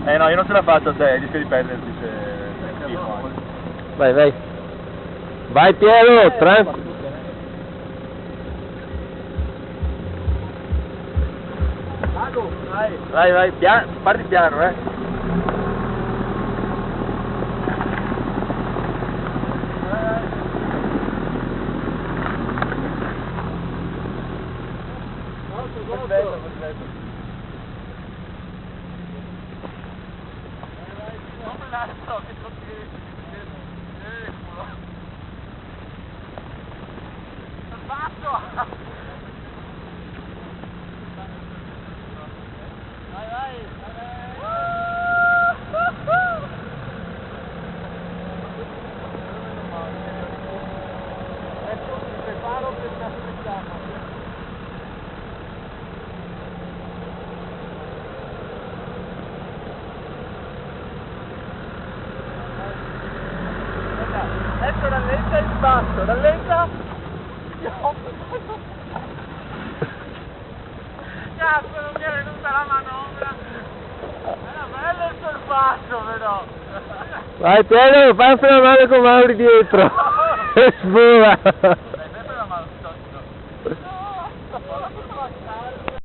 No, io non ce la faccio a te, rischio di perderti se schifo. Vai, vai. Vai Piero, tranquillo. Vai, vai, parti piano, Adesso rallenta il passo, rallenta! Cazzo, non mi è venuta la manovra! Era bello il sorpasso però! Vai Piero, fai una mano con Mauri dietro! E sbua! Dai, sempre la mano,